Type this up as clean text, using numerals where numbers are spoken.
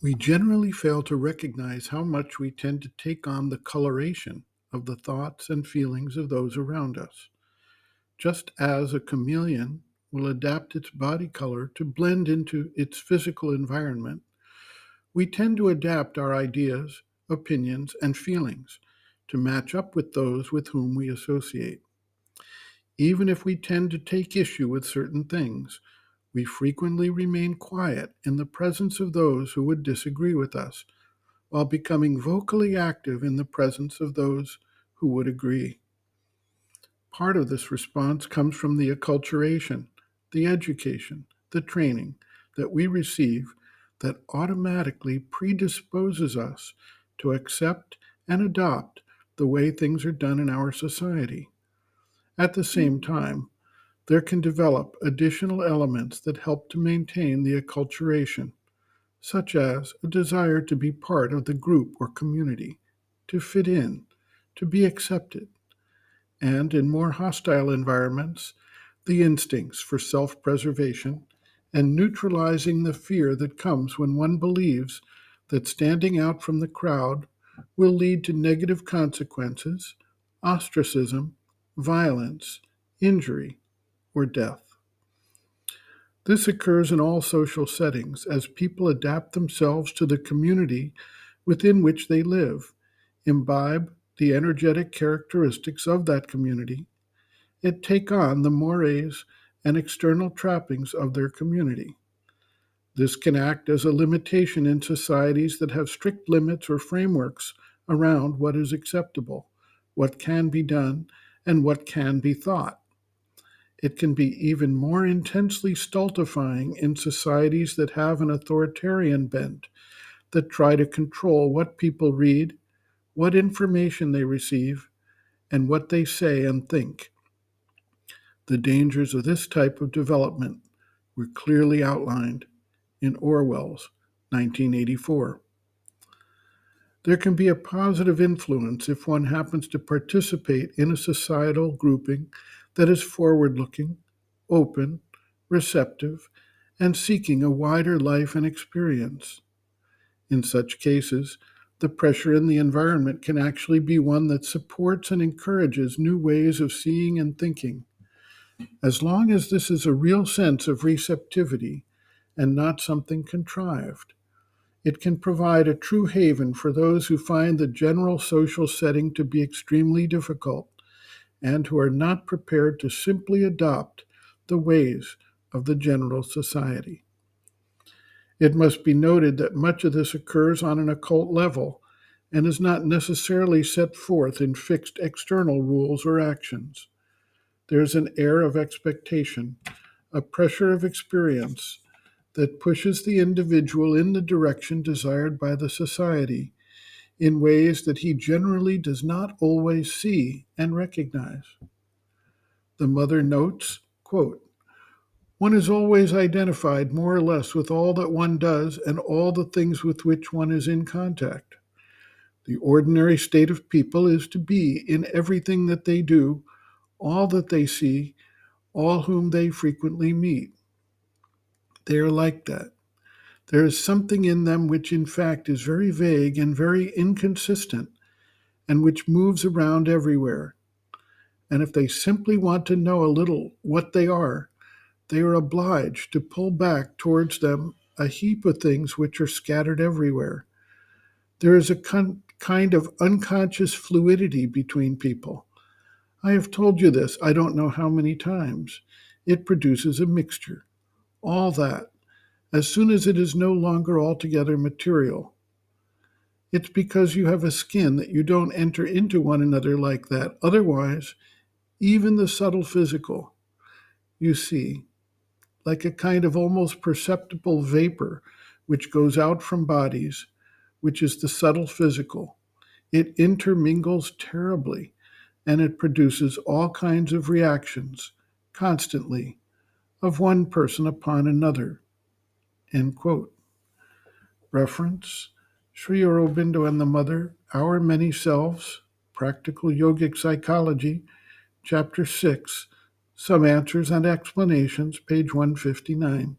We generally fail to recognize how much we tend to take on the coloration of the thoughts and feelings of those around us. Just as a chameleon will adapt its body color to blend into its physical environment, we tend to adapt our ideas, opinions, and feelings to match up with those with whom we associate. Even if we tend to take issue with certain things, we frequently remain quiet in the presence of those who would disagree with us, while becoming vocally active in the presence of those who would agree. Part of this response comes from the acculturation, the education, the training that we receive that automatically predisposes us to accept and adopt the way things are done in our society. At the same time, there can develop additional elements that help to maintain the acculturation, such as a desire to be part of the group or community, to fit in, to be accepted, and in more hostile environments, the instincts for self preservation and neutralizing the fear that comes when one believes that standing out from the crowd will lead to negative consequences, ostracism, violence, injury, or death. This occurs in all social settings as people adapt themselves to the community within which they live, imbibe the energetic characteristics of that community, and take on the mores and external trappings of their community. This can act as a limitation in societies that have strict limits or frameworks around what is acceptable, what can be done, and what can be thought. It can be even more intensely stultifying in societies that have an authoritarian bent, that try to control what people read, what information they receive, and what they say and think. The dangers of this type of development were clearly outlined in Orwell's 1984. There can be a positive influence if one happens to participate in a societal grouping that is forward looking, open, receptive, and seeking a wider life and experience. In such cases, the pressure in the environment can actually be one that supports and encourages new ways of seeing and thinking. As long as this is a real sense of receptivity and not something contrived, it can provide a true haven for those who find the general social setting to be extremely difficult and who are not prepared to simply adopt the ways of the general society. It must be noted that much of this occurs on an occult level and is not necessarily set forth in fixed external rules or actions. There is an air of expectation, a pressure of experience that pushes the individual in the direction desired by the society in ways that he generally does not always see and recognize. The mother notes, quote, one is always identified more or less with all that one does and all the things with which one is in contact. The ordinary state of people is to be in everything that they do, all that they see, all whom they frequently meet. They are like that. There is something in them which, in fact, is very vague and very inconsistent, and which moves around everywhere. And if they simply want to know a little what they are obliged to pull back towards them a heap of things which are scattered everywhere. There is a kind of unconscious fluidity between people. I have told you this, I don't know how many times. It produces a mixture. All that, as soon as it is no longer altogether material. It's because you have a skin that you don't enter into one another like that. Otherwise, even the subtle physical, you see, like a kind of almost perceptible vapor which goes out from bodies, which is the subtle physical. It intermingles terribly, and it produces all kinds of reactions, constantly, of one person upon another. End quote. Reference Sri Aurobindo and the Mother, Our Many Selves, Practical Yogic Psychology, Chapter 6, Some Answers and Explanations, page 159.